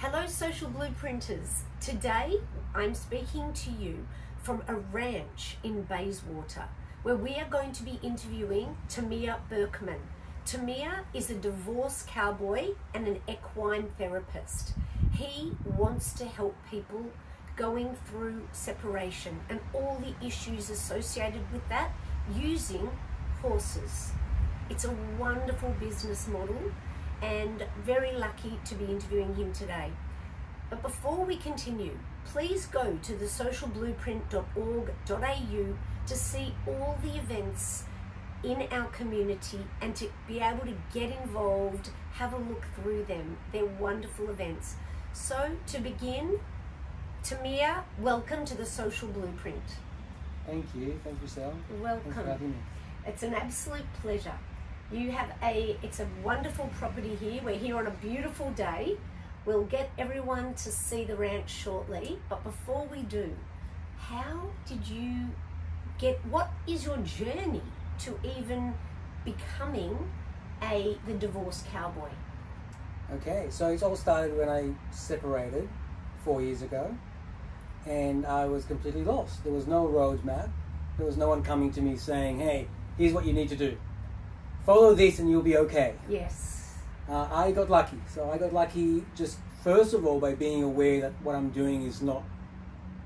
Hello social blueprinters. Today I'm speaking to you from a ranch in Bayswater where we are going to be interviewing Tamir Berkman. Tamir is a divorce cowboy and an equine therapist. He wants to help people going through separation and all the issues associated with that using horses. It's a wonderful business model and very lucky to be interviewing him today. But before we continue, please go to thesocialblueprint.org.au to see all the events in our community and to be able to get involved, have a look through them. They're wonderful events. So to begin, Tamir, welcome to the Social Blueprint. Thank you, Sal. Welcome. Thanks for having me. It's an absolute pleasure. You have it's a wonderful property here. We're here on a beautiful day. We'll get everyone to see the ranch shortly, but before we do, how did you what is your journey to even becoming the divorced cowboy? Okay, so it all started when I separated 4 years ago, and I was completely lost. There was no roadmap. There was no one coming to me saying, hey, here's what you need to do. Follow this and you'll be okay. Yes. I got lucky. So I got lucky just first of all by being aware that what I'm doing is not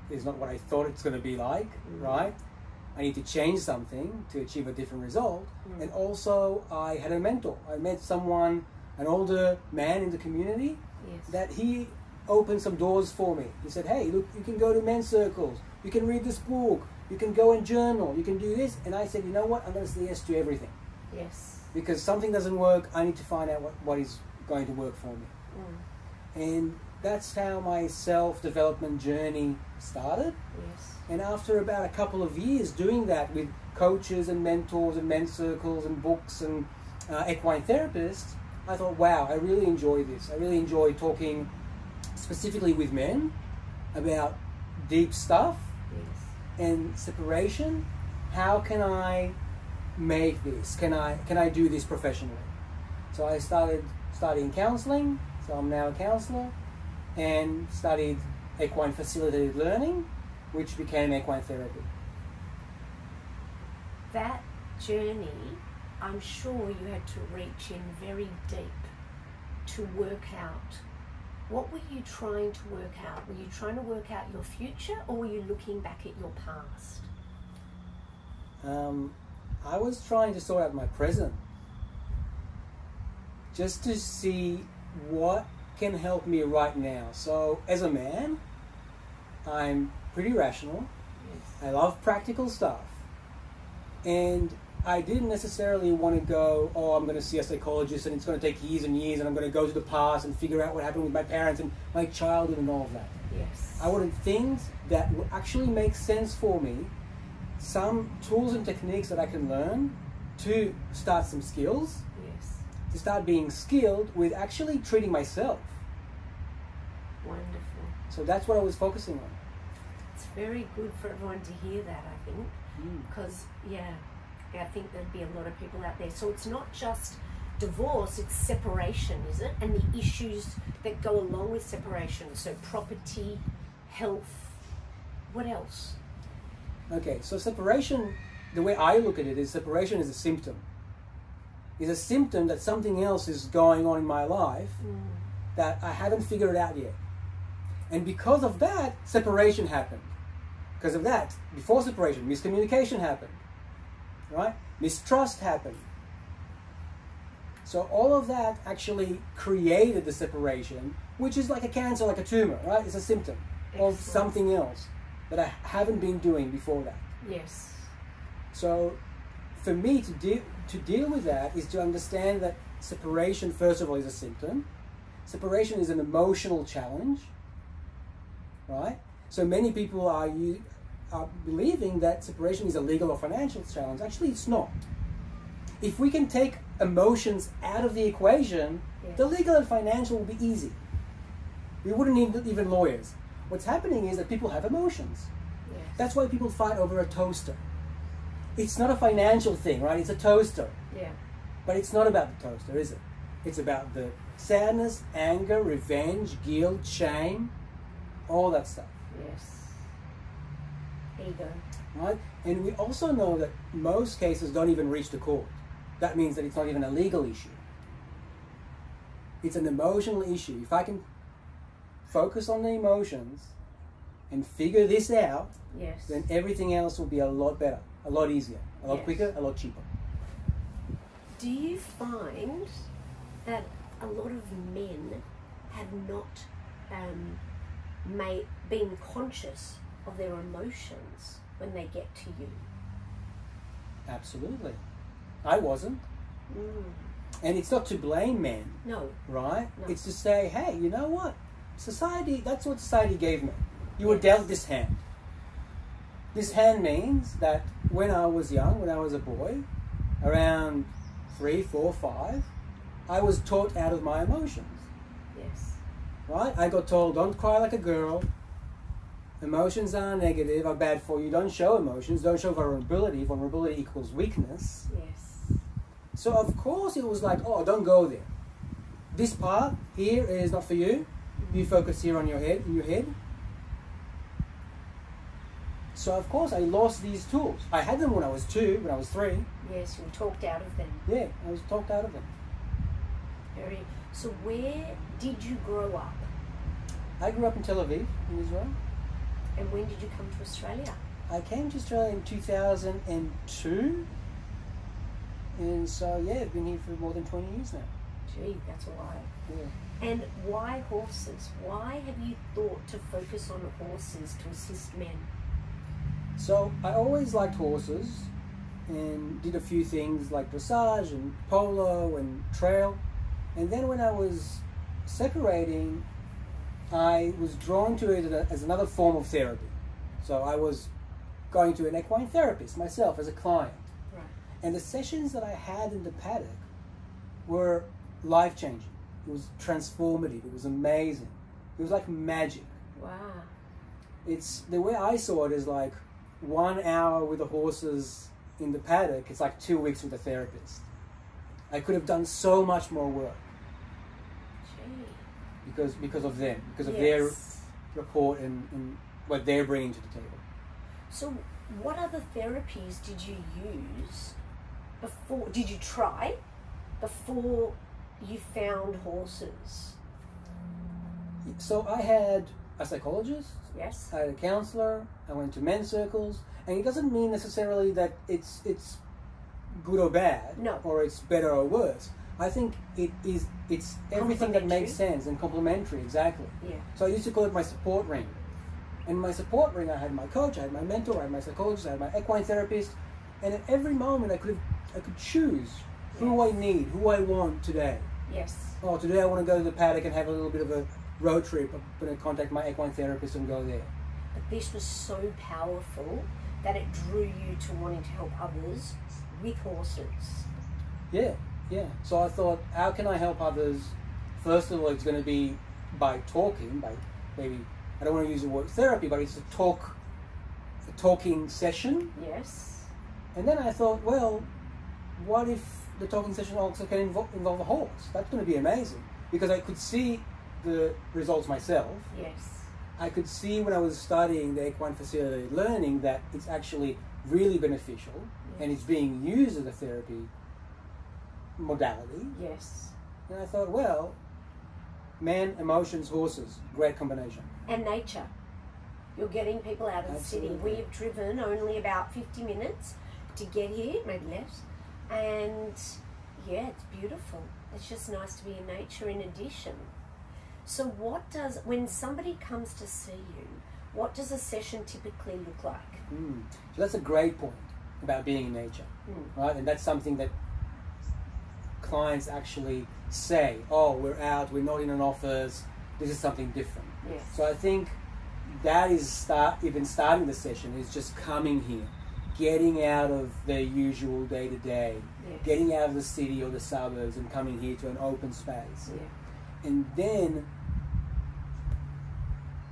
what I thought it's going to be like, right? I need to change something to achieve a different result. And also I had a mentor. I met someone, an older man in the community, that he opened some doors for me. He said, hey, look, you can go to men's circles, you can read this book, you can go and journal, you can do this. And I said, you know what, I'm going to say yes to everything. Yes. Because something doesn't work, I need to find out what is going to work for me. And that's how my self-development journey started. Yes. And after about a couple of years doing that with coaches and mentors and men's circles and books and equine therapists, I thought, wow, I really enjoy this. I really enjoy talking specifically with men about deep stuff and separation. How can I make this? Can I do this professionally? So I started studying counseling, so I'm now a counselor, and studied equine facilitated learning, which became equine therapy. That journey, I'm sure you had to reach in very deep to work out. What were you trying to work out? Were you trying to work out your future, or were you looking back at your past? I was trying to sort out my present, just to see what can help me right now. So as a man, I'm pretty rational. Yes. I love practical stuff. And I didn't necessarily want to go, oh, I'm going to see a psychologist and it's going to take years and years and I'm going to go to the past and figure out what happened with my parents and my childhood and all of that. Yes. I wanted things that would actually make sense for me, some tools and techniques that I can learn to start some skills, to start being skilled with actually treating myself. Wonderful. So that's what I was focusing on. It's very good for everyone to hear that, I think, because, I think there'd be a lot of people out there. So it's not just divorce, it's separation, is it? And the issues that go along with separation. So property, health, what else? Okay, so separation, the way I look at it is separation is a symptom. It's a symptom that something else is going on in my life that I haven't figured out yet. And because of that, separation happened. Because of that, before separation, miscommunication happened. Right? Mistrust happened. So all of that actually created the separation, which is like a cancer, like a tumor, right? It's a symptom of something else that I haven't been doing before that. Yes. So for me to deal with that is to understand that separation, first of all, is a symptom. Separation is an emotional challenge, right? So many people are believing that separation is a legal or financial challenge. Actually, it's not. If we can take emotions out of the equation, the legal and financial will be easy. We wouldn't need even lawyers. What's happening is that people have emotions. That's why people fight over a toaster. It's not a financial thing, right? It's a toaster. Yeah. But it's not about the toaster, is it? It's about the sadness, anger, revenge, guilt, shame, all that stuff. Yes. Ego. Right? And we also know that most cases don't even reach the court. That means that it's not even a legal issue. It's an emotional issue. If I can focus on the emotions and figure this out, yes, then everything else will be a lot better, a lot easier, a lot yes, quicker, a lot cheaper. Do you find that a lot of men have not been conscious of their emotions when they get to you? Absolutely. I wasn't. Mm. And it's not to blame men. No. Right? No. It's to say, hey, you know what? Society, that's what society gave me. You were Yes. dealt this hand. This hand means that when I was young, when I was a boy, around 3, 4, 5, I was taught out of my emotions. Yes. Right? I got told, don't cry like a girl. Emotions are negative, are bad for you. Don't show emotions. Don't show vulnerability. Vulnerability equals weakness. Yes. So of course it was like, oh, don't go there. This part here is not for you. You focus here on your head, in your head. So of course I lost these tools. I had them when I was 2, when I was 3. Yes, you were talked out of them. Yeah, I was talked out of them. Very. So where did you grow up? I grew up in Tel Aviv, in Israel. And when did you come to Australia? I came to Australia in 2002. And so, yeah, I've been here for more than 20 years now. Gee, that's a while. Yeah. And why horses? Why have you thought to focus on horses to assist men? So I always liked horses and did a few things like dressage and polo and trail. And then when I was separating, I was drawn to it as another form of therapy. So I was going to an equine therapist myself as a client. Right. And the sessions that I had in the paddock were life-changing. It was transformative. It was amazing. It was like magic. Wow. It's the way I saw it is like 1 hour with the horses in the paddock. It's like 2 weeks with a therapist. I could have done so much more work because of them, because of their report and what they're bringing to the table. So, what other therapies did you use before? Did you try before you found horses? So I had a psychologist. Yes. I had a counselor. I went to men's circles, and it doesn't mean necessarily that it's good or bad, No. or it's better or worse. I think it's everything that makes sense and complementary, exactly. Yeah. So I used to call it my support ring. And my support ring, I had my coach, I had my mentor, I had my psychologist, I had my equine therapist, and at every moment I could choose who I need, who I want today. Yes. Oh, today I want to go to the paddock and have a little bit of a road trip. I'm going to contact my equine therapist and go there. But this was so powerful that it drew you to wanting to help others with horses. Yeah. So I thought, how can I help others? First of all, it's going to be by talking, by maybe, I don't want to use the word therapy, but it's a talking session. Yes. And then I thought, well, what if the talking session also can involve a horse? That's going to be amazing, because I could see the results myself. Yes. I could see when I was studying the equine facilitated learning that it's actually really beneficial, and it's being used as a therapy modality. Yes. And I thought, well, man, emotions, horses, great combination. And nature. You're getting people out of the city. We have driven only about 50 minutes to get here, maybe less. And yeah, it's beautiful. It's just nice to be in nature in addition. So when somebody comes to see you, what does a session typically look like? So that's a great point about being in nature, right? And that's something that clients actually say, oh, we're out, we're not in an office, this is something different. Yes. So I think that is even starting the session is just coming here, getting out of their usual day-to-day, getting out of the city or the suburbs and coming here to an open space. Yeah. And then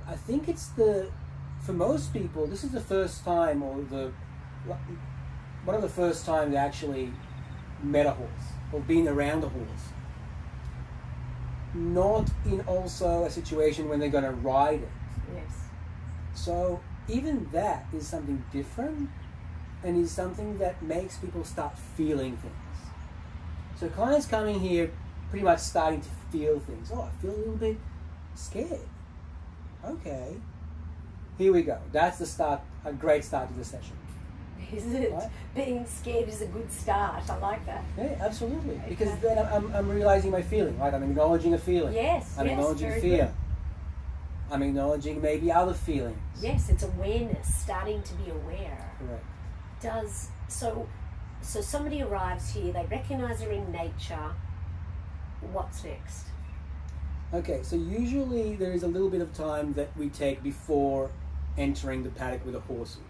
I think for most people, this is the first time, or one of the first times they actually met a horse or been around a horse. not in also a situation when they're going to ride it. Yes. So even that is something different, and is something that makes people start feeling things. So clients coming here pretty much starting to feel things. Oh, I feel a little bit scared. Okay. Here we go. That's the start, a great start to the session. Is it? Right? Being scared is a good start. I like that. Yeah, absolutely. Okay. Because then I'm realizing my feeling, right? I'm acknowledging a feeling. Yes, I'm acknowledging very fear. good. I'm acknowledging maybe other feelings. Yes, it's awareness, starting to be aware. Correct. So somebody arrives here, they recognize they're in nature. What's next? Okay, so usually there is a little bit of time that we take before entering the paddock with the horses.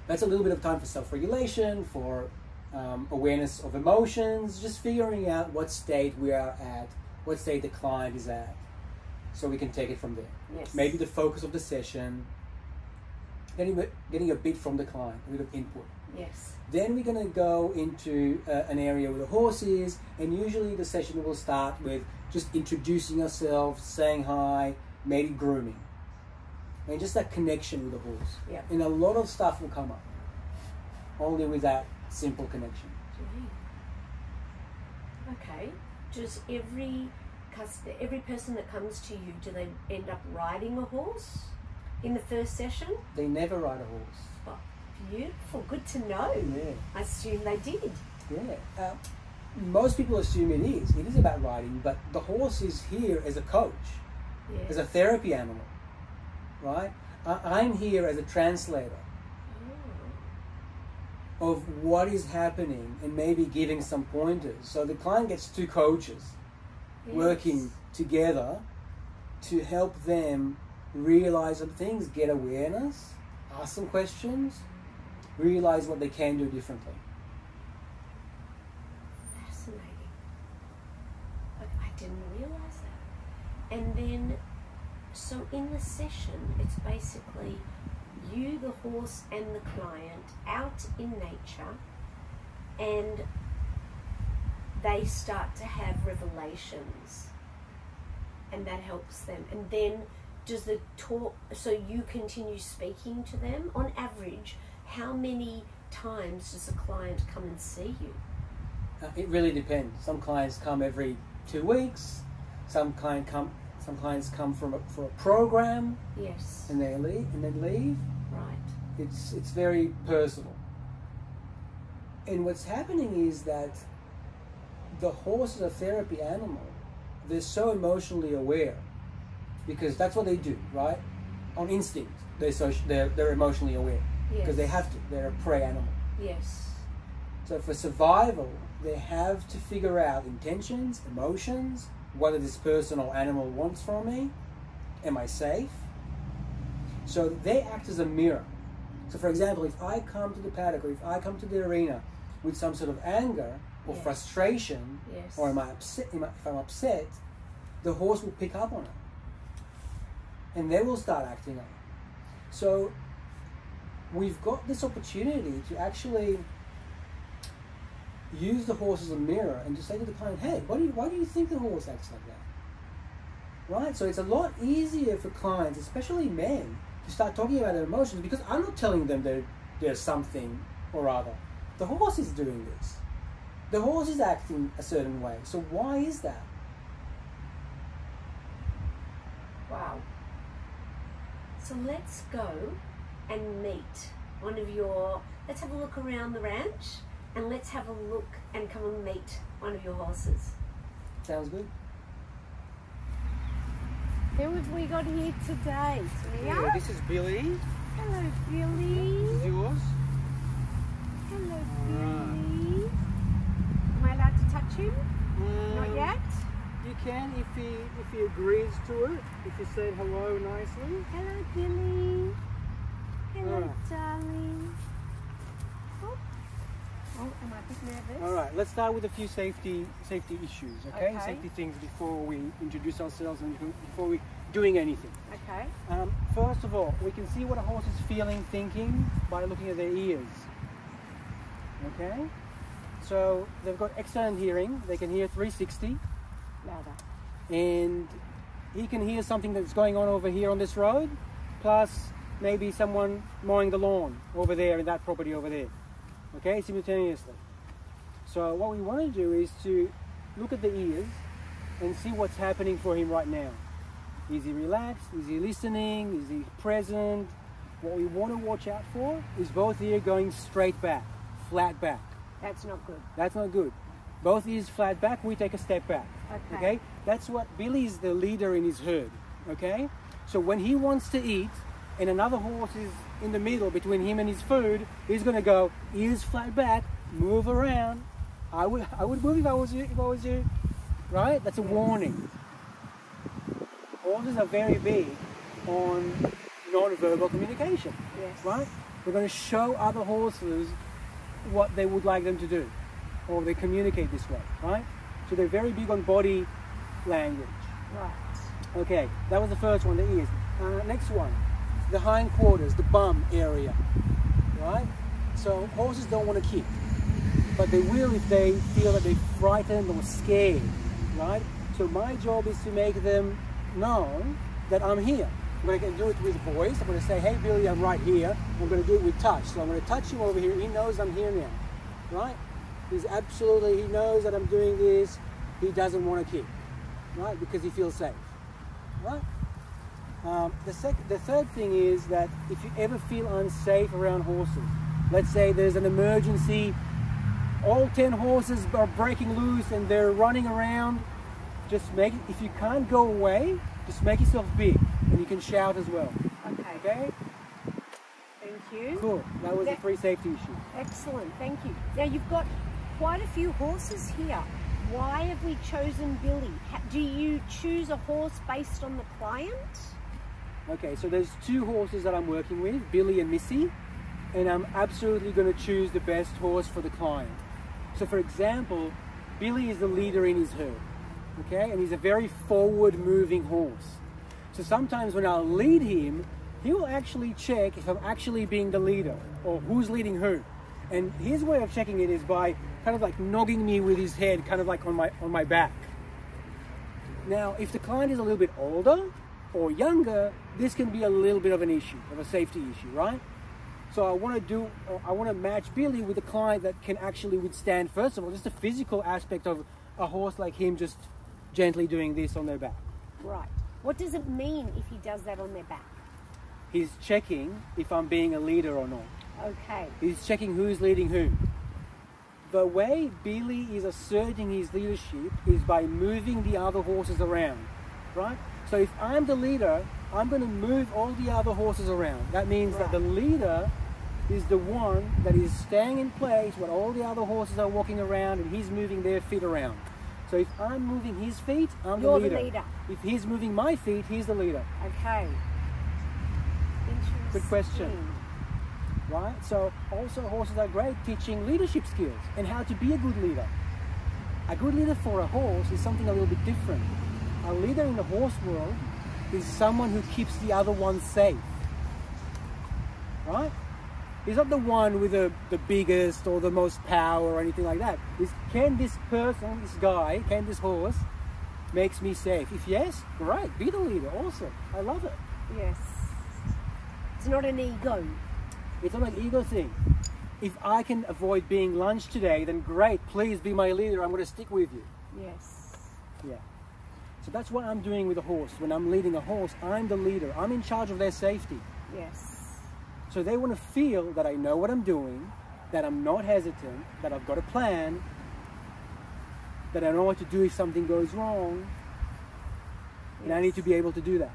That's a little bit of time for self-regulation, for awareness of emotions, just figuring out what state we are at, what state the client is at, so we can take it from there. Yes. Maybe the focus of the session, getting a bit from the client, a bit of input. Yes. Then we're going to go into an area where the horse is, and usually the session will start with just introducing ourselves, saying hi, maybe grooming. And just that connection with the horse. Yep. And a lot of stuff will come up only with that simple connection. Okay. Does every person that comes to you, do they end up riding a horse in the first session? They never ride a horse. Oh, beautiful. Good to know. Yeah. I assume they did. Yeah. Most people assume it is. It is about riding, but the horse is here as a coach, Yes. as a therapy animal, right? I'm here as a translator of what is happening and maybe giving some pointers. So the client gets two coaches Yes. working together to help them realize some things, get awareness, ask some questions, realize what they can do differently. Fascinating. I didn't realize that. And then, so in the session, it's basically you, the horse, and the client out in nature, and they start to have revelations, and that helps them. And then does the talk, so you continue speaking to them. On average, how many times does a client come and see you? It really depends. Some clients come every 2 weeks. Some clients come for a program. Yes. And they leave. Right. It's very personal. And what's happening is that the horse is a therapy animal. They're so emotionally aware because that's what they do, right? On instinct, they're emotionally aware because they have to. They're a prey animal. Yes. So for survival, they have to figure out intentions, emotions, what this person or animal wants from me. Am I safe? So they act as a mirror. So for example, if I come to the paddock or if I come to the arena with some sort of anger or Yes. frustration, Yes. or if I'm upset, the horse will pick up on it. And they will start acting on it. So we've got this opportunity to actually use the horse as a mirror and to say to the client, hey, why do you think the horse acts like that? Right? So it's a lot easier for clients, especially men, to start talking about their emotions because I'm not telling them there's something or other. The horse is doing this. The horse is acting a certain way. So why is that? Wow. So let's go and meet one of your, let's have a look around the ranch and let's have a look and come and meet one of your horses. Sounds good. Who have we got here today? Yeah, this is Billy. Hello, Billy. This is yours. Hello, Billy. Am I allowed to touch him? Not yet? You can if he agrees to it. If you say hello nicely. Hello, Billy. Hello, Alright. darling. Oh, am I a bit nervous? All right, let's start with a few safety issues, okay? Okay. Safety things before we introduce ourselves and before we're doing anything. Okay. First of all, we can see what a horse is feeling, thinking by looking at their ears. Okay? So they've got excellent hearing. They can hear 360. Louder. and he can hear something that's going on over here on this road, plus maybe someone mowing the lawn over there in that property over there, okay, simultaneously. So what we want to do is to look at the ears and see what's happening for him right now. Is he relaxed? Is he listening? Is he present? What we want to watch out for is both ears going straight back, flat back. That's not good. That's not good. Both ears flat back, we take a step back. Okay? That's what Billy is, the leader in his herd. Okay? So when he wants to eat and another horse is in the middle between him and his food, he's going to go ears flat back, move around. I would move if I was you. Right? That's a warning. Horses are very big on non-verbal communication. Yes. Right? We're going to show other horses what they would like them to do, or they communicate this way, right? So they're very big on body language. Right. Okay, that was the first one, the ears. Next one, the hindquarters, the bum area, right? So horses don't want to kick, but they will if they feel that they're frightened or scared, right? So my job is to make them know that I'm here. I'm going to do it with voice. I'm going to say, hey Billy, I'm right here. I'm going to do it with touch. So I'm going to touch him over here. He knows I'm here now, right? He knows that I'm doing this. He doesn't want to kick, right? Because he feels safe, right? The third thing is that if you ever feel unsafe around horses, let's say there's an emergency, all 10 horses are breaking loose and they're running around, just make it, if you can't go away, just make yourself big. And you can shout as well. Okay? Thank you. Cool. That was a free safety issue. Excellent. Thank you. Now you've got quite a few horses here. Why have we chosen Billy? Do you choose a horse based on the client? Okay, so there's 2 horses that I'm working with, Billy and Missy, and I'm absolutely going to choose the best horse for the client. So for example, Billy is the leader in his herd, okay? And he's a very forward-moving horse. So sometimes when I'll lead him, he will actually check if I'm actually being the leader or who's leading who. And his way of checking it is by kind of like nogging me with his head, kind of like on my back. Now, if the client is a little bit older or younger, this can be a little bit of an issue, of a safety issue, right? So I want to match Billy with a client that can actually withstand, first of all, just the physical aspect of a horse like him just gently doing this on their back. Right. What does it mean if he does that on their back? He's checking if I'm being a leader or not. Okay. He's checking who's leading who. The way Billy is asserting his leadership is by moving the other horses around, right? So if I'm the leader, I'm going to move all the other horses around. That means that the leader is the one that is staying in place when all the other horses are walking around and he's moving their feet around. So if I'm moving his feet, I'm the leader. You're the leader. If he's moving my feet, he's the leader. Okay. Interesting. Good question. Right? So also horses are great teaching leadership skills and how to be a good leader. A good leader for a horse is something a little bit different. A leader in the horse world is someone who keeps the other one safe. Right? He's not the one with the biggest or the most power or anything like that. Can this person, this guy, can this horse makes me safe? If yes, great, be the leader, awesome. I love it. Yes. It's not an ego. It's not an ego thing. If I can avoid being lunched today, then great, please be my leader. I'm going to stick with you. Yes. Yeah. So that's what I'm doing with a horse. When I'm leading a horse, I'm the leader. I'm in charge of their safety. Yes. So they want to feel that I know what I'm doing, that I'm not hesitant, that I've got a plan, that I know what to do if something goes wrong, and I need to be able to do that.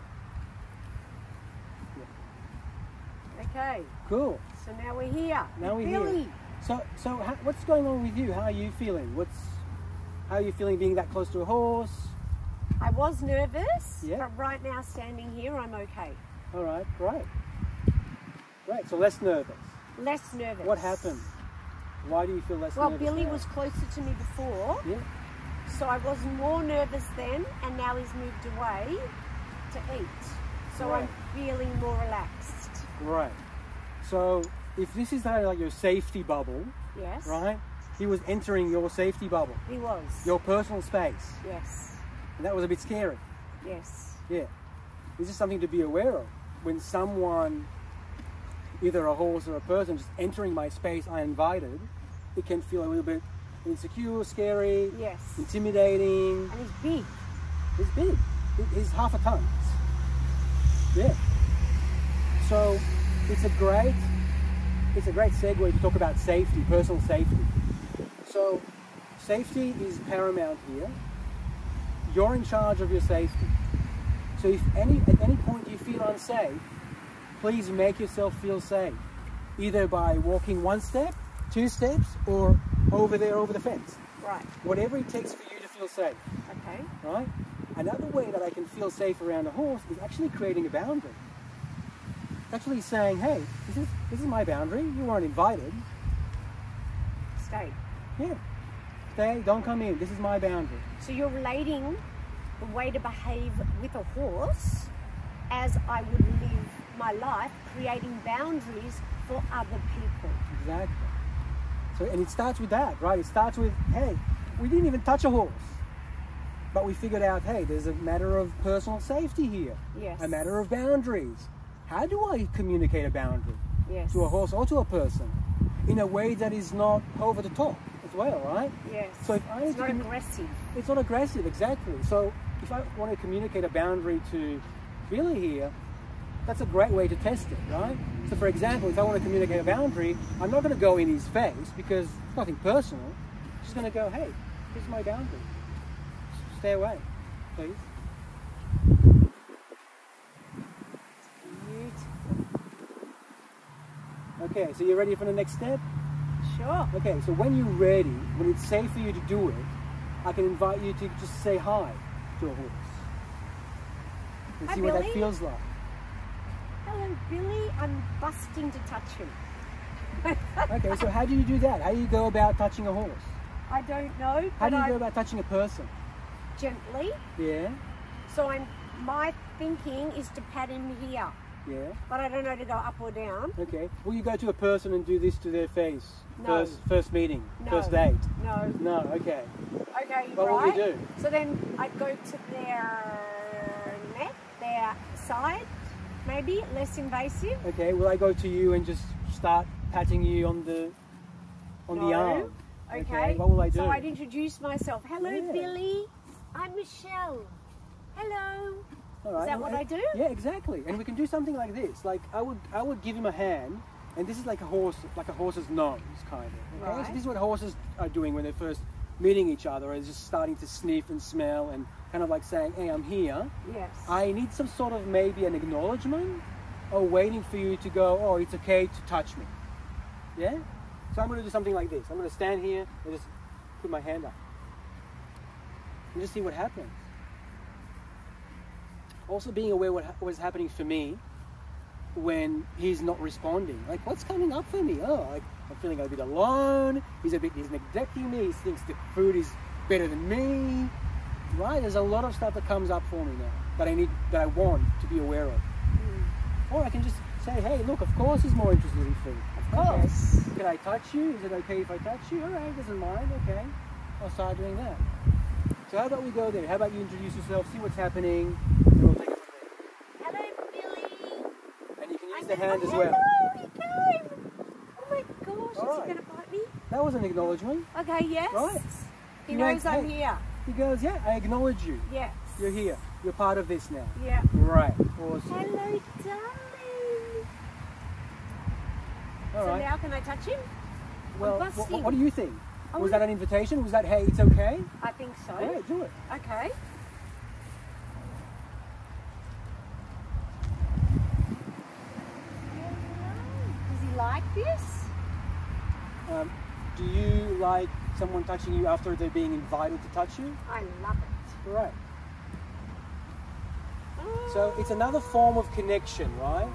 Yeah. Okay. Cool. So now we're here. Now we're Billy. here. So what's going on with you? How are you feeling? How are you feeling being that close to a horse? I was nervous, Yeah. but right now standing here, I'm okay. All right, great. Great, so less nervous. Less nervous. What happened? Why do you feel less nervous? Well, Billy now? was closer to me before, Yeah. so I was more nervous then, and now he's moved away to eat. So Right. I'm feeling more relaxed. Right. So if this is like your safety bubble, Yes. right? He was entering your safety bubble, He was. your personal space. Yes. And that was a bit scary. Yes. Yeah. This is something to be aware of. When someone, either a horse or a person, just entering my space uninvited, it can feel a little bit insecure, scary, Yes. intimidating. And he's big. He's big. He's half a ton. Yeah. So it's a great segue to talk about safety, personal safety. So safety is paramount here. You're in charge of your safety. So if at any point you feel unsafe, please make yourself feel safe. Either by walking 1 step, 2 steps, or over the fence. Right. Whatever it takes for you to feel safe. Okay. Right? Another way that I can feel safe around a horse is actually creating a boundary. Actually saying, hey, this is my boundary. You weren't invited. Stay. Yeah. Stay, don't come in. This is my boundary. So you're relating the way to behave with a horse as I would live my life, creating boundaries for other people. Exactly. So, and it starts with that, right? It starts with, hey, we didn't even touch a horse. But we figured out, hey, there's a matter of personal safety here. Yes. A matter of boundaries. How do I communicate a boundary? Yes. To a horse or to a person? In a way that is not over the top as well, right? Yes. So if I It's not aggressive. It's not aggressive, exactly. So if I want to communicate a boundary to Billy here, that's a great way to test it, right? So for example, if I want to communicate a boundary, I'm not going to go in his face because it's nothing personal. I'm just going to go, hey, this is my boundary. Stay away, please. Okay, so you're ready for the next step? Sure. Okay, so when you're ready, when it's safe for you to do it, I can invite you to just say hi to a horse. And Hi, see what that Billy. feels like. Hello, Billy. I'm busting to touch him. Okay, so how do you do that? How do you go about touching a horse? I don't know. How but do you go about touching a person? Gently. Yeah, So my thinking is to pat him here, yeah. but I don't know to go up or down. Okay. Will you go to a person and do this to their face? No. First meeting? No. First date? No. No, okay. Okay, What right. will you do? So then I'd go to their neck, their side, maybe less invasive. Okay, will I go to you and just start patting you on the No. arm? Okay. What will I do? So I'd introduce myself. Hello, Yeah. Billy. I'm Michelle. Hello. All right. Is that what I do? Yeah, exactly. And we can do something like this. Like I would give him a hand, and this is like a horse's nose, kind of. Okay? Right. So this is what horses are doing when they're first meeting each other, is just starting to sniff and smell and kind of like saying, hey, I'm here. Yes. I need some sort of maybe an acknowledgement or waiting for you to go, oh, it's okay to touch me. Yeah? So I'm going to do something like this. I'm going to stand here and just put my hand up and just see what happens. Also being aware what was happening for me when he's not responding. Like, what's coming up for me? Oh, like, I'm feeling a bit alone. He's neglecting me. He thinks the food is better than me. Right? There's a lot of stuff that comes up for me now that I want to be aware of. Or I can just say, hey, look, of course he's more interested in food. Of course. Okay. Can I touch you? Is it okay if I touch you? All right, doesn't mind. Okay. I'll start doing that. So how about we go there? How about you introduce yourself, see what's happening, and we'll take it from there. Hello, Billy. And you can use the hand as well. Hello, he came. Oh my gosh, All is right. he going to bite me? That was an acknowledgement. Okay, yes. Right. He You knows know, I'm hey. here. He goes, yeah, I acknowledge you. Yes. You're here. You're part of this now. Yeah. Right. Awesome. Hello, darling. All So right. now can I touch him? Well, busting. what do you think? Oh, Was that an invitation? Was that, hey, it's okay? I think so. All right, do it. Okay. Does he like this? Do you like someone touching you after they're being invited to touch you? I love it. Right. So it's another form of connection, right?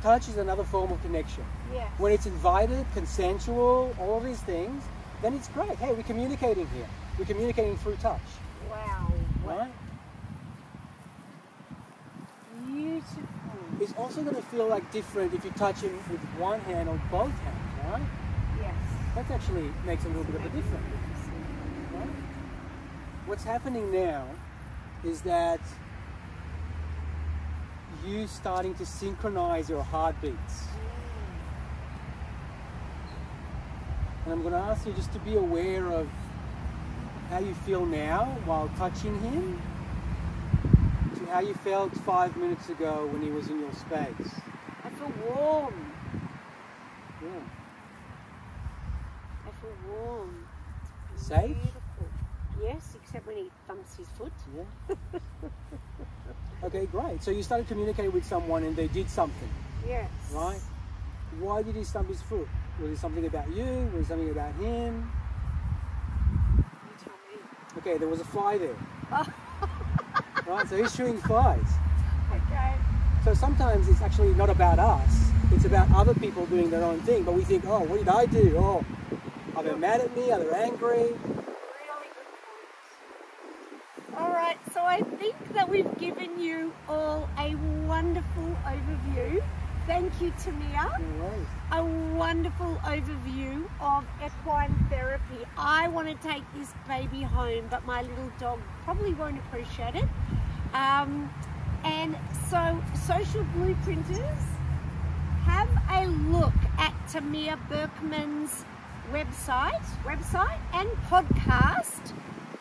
Touch is another form of connection. Yes. When it's invited, consensual, all of these things, then it's great. Hey, we're communicating here. We're communicating through touch, Wow. right? Beautiful. It's also going to feel like different if you touch him with one hand or both hands, right? Yes. That actually makes a little bit of a difference. Right? What's happening now is that you starting to synchronize your heartbeats. And I'm going to ask you just to be aware of how you feel now while touching him to how you felt 5 minutes ago when he was in your space. I feel warm. Yeah. I feel warm. Safe? Beautiful. Yes, except when he thumps his foot. Yeah. Okay, great. So you started communicating with someone and they did something. Yes. Right? Why did he stump his foot? Was it something about you? Was it something about him? You tell me. Okay, there was a fly there. Oh. Right, so he's shooting flies. Okay. So sometimes it's actually not about us. It's about other people doing their own thing. But we think, oh, what did I do? Oh, are they mad at me? Are they angry? Really good points. All right, so I think that we've given you all a wonderful overview. Thank you, Tamir. No worries. A wonderful overview of equine therapy. I want to take this baby home, but my little dog probably won't appreciate it. And so, social blueprinters, have a look at Tamir Berkman's website and podcast,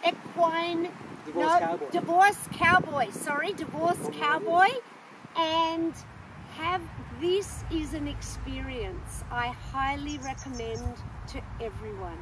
Equine Divorce Cowboy, and this is an experience I highly recommend to everyone.